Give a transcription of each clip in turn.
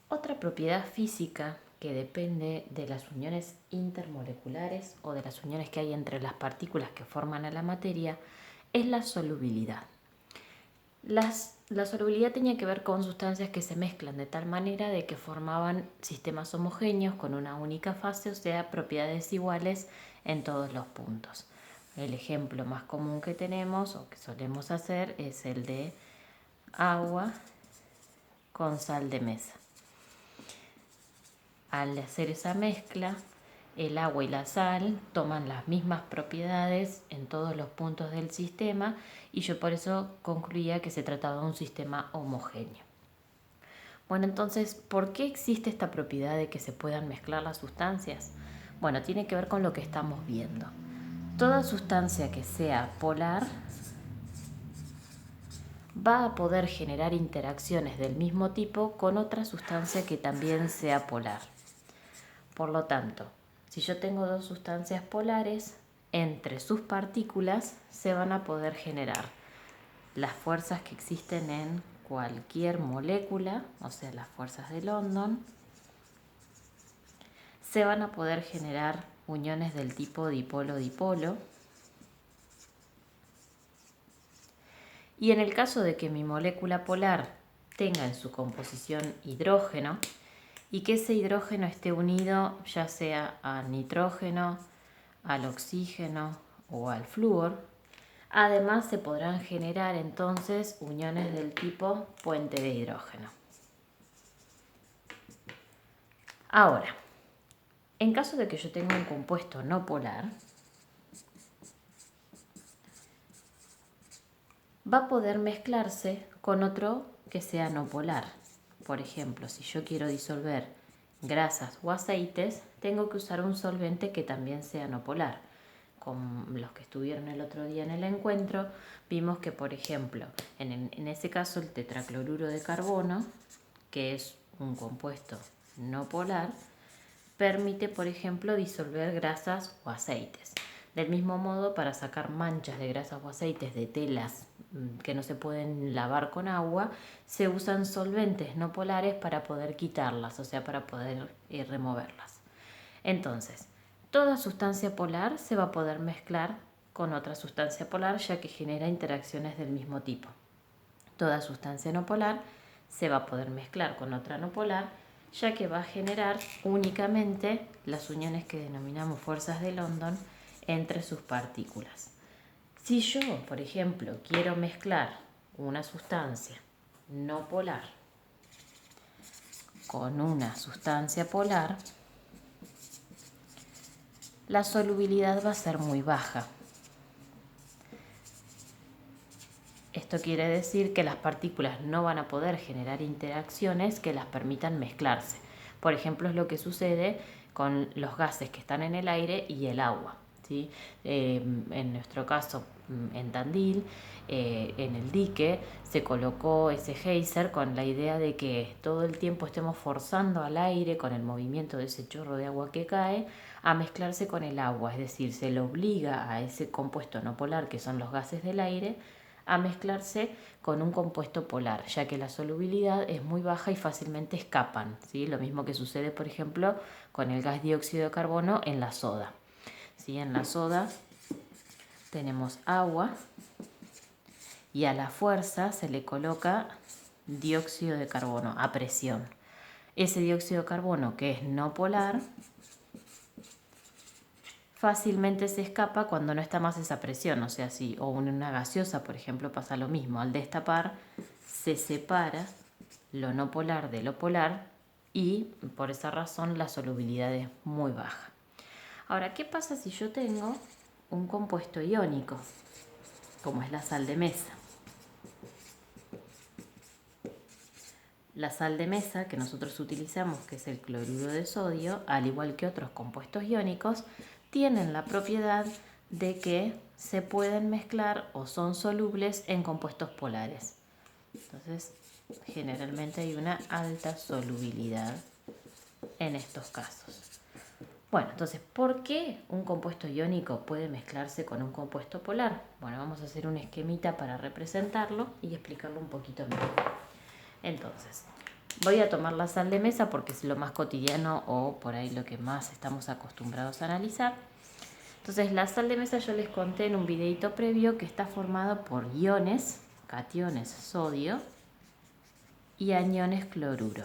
Otra propiedad física que depende de las uniones intermoleculares o de las uniones que hay entre las partículas que forman a la materia es la solubilidad. La solubilidad tenía que ver con sustancias que se mezclan de tal manera de que formaban sistemas homogéneos con una única fase, o sea, propiedades iguales en todos los puntos. El ejemplo más común que tenemos o que solemos hacer es el de agua con sal de mesa. Al hacer esa mezcla, el agua y la sal toman las mismas propiedades en todos los puntos del sistema y yo por eso concluía que se trataba de un sistema homogéneo. Bueno, entonces, ¿por qué existe esta propiedad de que se puedan mezclar las sustancias? Bueno, tiene que ver con lo que estamos viendo. Toda sustancia que sea polar va a poder generar interacciones del mismo tipo con otra sustancia que también sea polar. Por lo tanto, si yo tengo dos sustancias polares, entre sus partículas se van a poder generar las fuerzas que existen en cualquier molécula, o sea, las fuerzas de London. Se van a poder generar uniones del tipo dipolo-dipolo. Y en el caso de que mi molécula polar tenga en su composición hidrógeno, y que ese hidrógeno esté unido ya sea al nitrógeno, al oxígeno o al flúor, además se podrán generar entonces uniones del tipo puente de hidrógeno. Ahora, en caso de que yo tenga un compuesto no polar, va a poder mezclarse con otro que sea no polar. Por ejemplo, si yo quiero disolver grasas o aceites, tengo que usar un solvente que también sea no polar. Con los que estuvieron el otro día en el encuentro, vimos que, por ejemplo, en ese caso el tetracloruro de carbono, que es un compuesto no polar, permite, por ejemplo, disolver grasas o aceites. Del mismo modo, para sacar manchas de grasas o aceites de telas que no se pueden lavar con agua, se usan solventes no polares para poder quitarlas, o sea, para poder removerlas. Entonces, toda sustancia polar se va a poder mezclar con otra sustancia polar, ya que genera interacciones del mismo tipo. Toda sustancia no polar se va a poder mezclar con otra no polar, ya que va a generar únicamente las uniones que denominamos fuerzas de London entre sus partículas. Si yo, por ejemplo, quiero mezclar una sustancia no polar con una sustancia polar, la solubilidad va a ser muy baja. Esto quiere decir que las partículas no van a poder generar interacciones que las permitan mezclarse. Por ejemplo, es lo que sucede con los gases que están en el aire y el agua, ¿sí? En nuestro caso, en Tandil, en el dique, se colocó ese geyser con la idea de que todo el tiempo estemos forzando al aire con el movimiento de ese chorro de agua que cae a mezclarse con el agua, es decir, se le obliga a ese compuesto no polar que son los gases del aire a mezclarse con un compuesto polar, ya que la solubilidad es muy baja y fácilmente escapan, ¿sí? Lo mismo que sucede, por ejemplo, con el gas dióxido de carbono en la soda, ¿sí? En la soda tenemos agua y a la fuerza se le coloca dióxido de carbono a presión. Ese dióxido de carbono, que es no polar, fácilmente se escapa cuando no está más esa presión, o sea, si o una gaseosa, por ejemplo, pasa lo mismo, al destapar se separa lo no polar de lo polar y por esa razón la solubilidad es muy baja. Ahora, ¿qué pasa si yo tengo un compuesto iónico, como es la sal de mesa? La sal de mesa que nosotros utilizamos, que es el cloruro de sodio, al igual que otros compuestos iónicos, tienen la propiedad de que se pueden mezclar o son solubles en compuestos polares. Entonces, generalmente hay una alta solubilidad en estos casos. Bueno, entonces, ¿por qué un compuesto iónico puede mezclarse con un compuesto polar? Bueno, vamos a hacer un esquemita para representarlo y explicarlo un poquito mejor. Entonces, Voy a tomar la sal de mesa porque es lo más cotidiano o por ahí lo que más estamos acostumbrados a analizar. Entonces la sal de mesa yo les conté en un videito previo que está formado por iones, cationes sodio y aniones cloruro.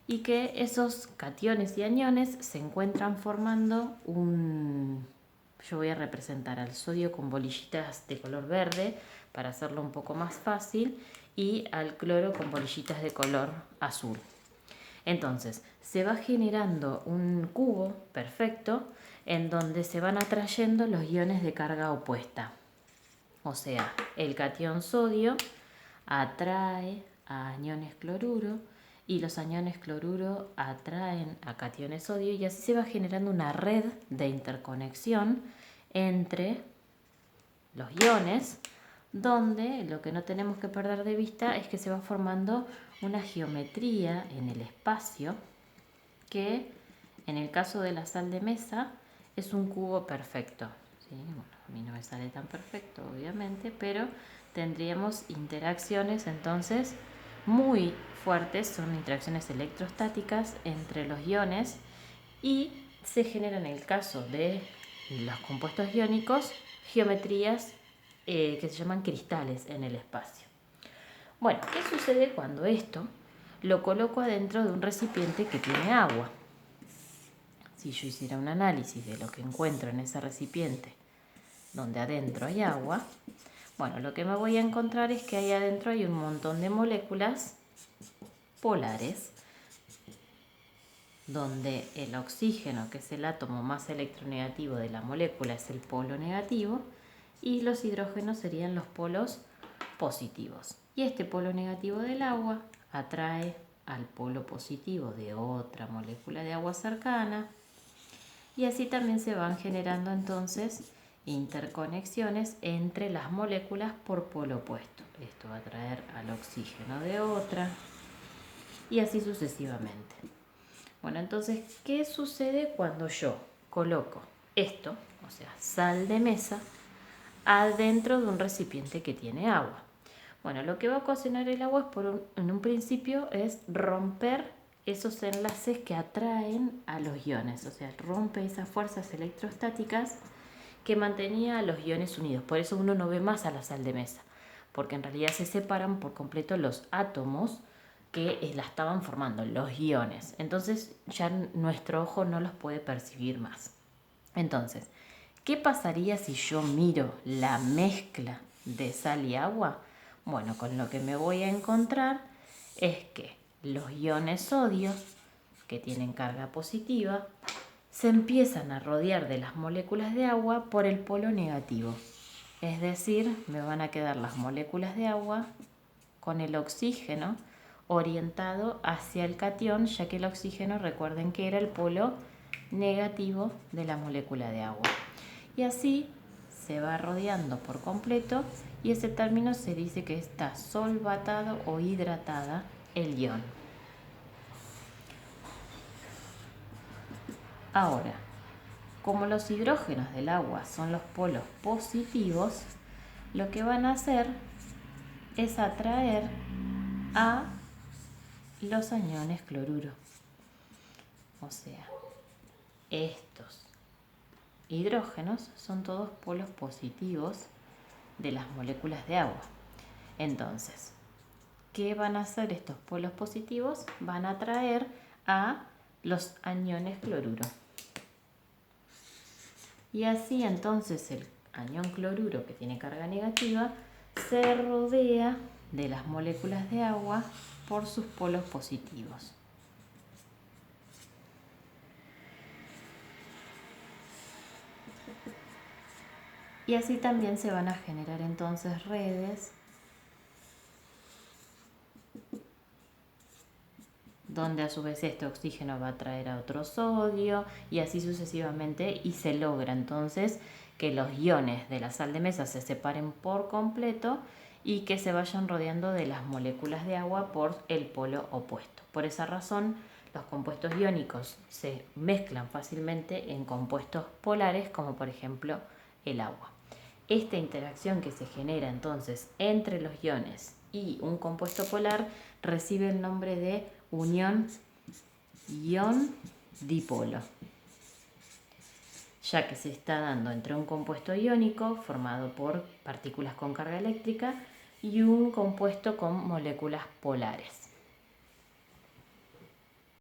Y que esos cationes y aniones se encuentran formando yo voy a representar al sodio con bolillitas de color verde para hacerlo un poco más fácil y al cloro con bolillitas de color azul. Entonces se va generando un cubo perfecto en donde se van atrayendo los iones de carga opuesta. O sea, el catión sodio atrae a aniones cloruro y los aniones cloruro atraen a cationes sodio y así se va generando una red de interconexión entre los iones, donde lo que no tenemos que perder de vista es que se va formando una geometría en el espacio que en el caso de la sal de mesa es un cubo perfecto. ¿Sí? Bueno, a mí no me sale tan perfecto obviamente, pero tendríamos interacciones entonces muy fuertes, son interacciones electrostáticas entre los iones y se generan en el caso de los compuestos iónicos geometrías que se llaman cristales en el espacio. Bueno, ¿qué sucede cuando esto lo coloco adentro de un recipiente que tiene agua? Si yo hiciera un análisis de lo que encuentro en ese recipiente donde adentro hay agua, bueno, lo que me voy a encontrar es que ahí adentro hay un montón de moléculas polares donde el oxígeno, que es el átomo más electronegativo de la molécula, es el polo negativo y los hidrógenos serían los polos positivos. Y este polo negativo del agua atrae al polo positivo de otra molécula de agua cercana y así también se van generando entonces interconexiones entre las moléculas por polo opuesto. Esto va a atraer al oxígeno de otra y así sucesivamente. Bueno, entonces, ¿qué sucede cuando yo coloco esto, o sea, sal de mesa, adentro de un recipiente que tiene agua? Bueno, lo que va a ocasionar el agua en un principio es romper esos enlaces que atraen a los iones, o sea, rompe esas fuerzas electrostáticas que mantenía a los iones unidos. Por eso uno no ve más a la sal de mesa, porque en realidad se separan por completo los átomos que la estaban formando, los iones. Entonces ya nuestro ojo no los puede percibir más. Entonces, ¿qué pasaría si yo miro la mezcla de sal y agua? Bueno, con lo que me voy a encontrar es que los iones sodio, que tienen carga positiva, se empiezan a rodear de las moléculas de agua por el polo negativo. Es decir, me van a quedar las moléculas de agua con el oxígeno orientado hacia el catión, ya que el oxígeno, recuerden que era el polo negativo de la molécula de agua. Y así se va rodeando por completo y ese término se dice que está solvatado o hidratada el ion. Ahora, como los hidrógenos del agua son los polos positivos, lo que van a hacer es atraer a los aniones cloruro. O sea, estos hidrógenos son todos polos positivos de las moléculas de agua. Entonces, ¿qué van a hacer estos polos positivos? Van a atraer a los aniones cloruro. Y así entonces el anión cloruro, que tiene carga negativa, se rodea de las moléculas de agua por sus polos positivos. Y así también se van a generar entonces redes donde a su vez este oxígeno va a atraer a otro sodio y así sucesivamente, y se logra entonces que los iones de la sal de mesa se separen por completo y que se vayan rodeando de las moléculas de agua por el polo opuesto. Por esa razón, los compuestos iónicos se mezclan fácilmente en compuestos polares, como por ejemplo el agua. Esta interacción que se genera entonces entre los iones y un compuesto polar recibe el nombre de unión ion-dipolo, ya que se está dando entre un compuesto iónico formado por partículas con carga eléctrica y un compuesto con moléculas polares.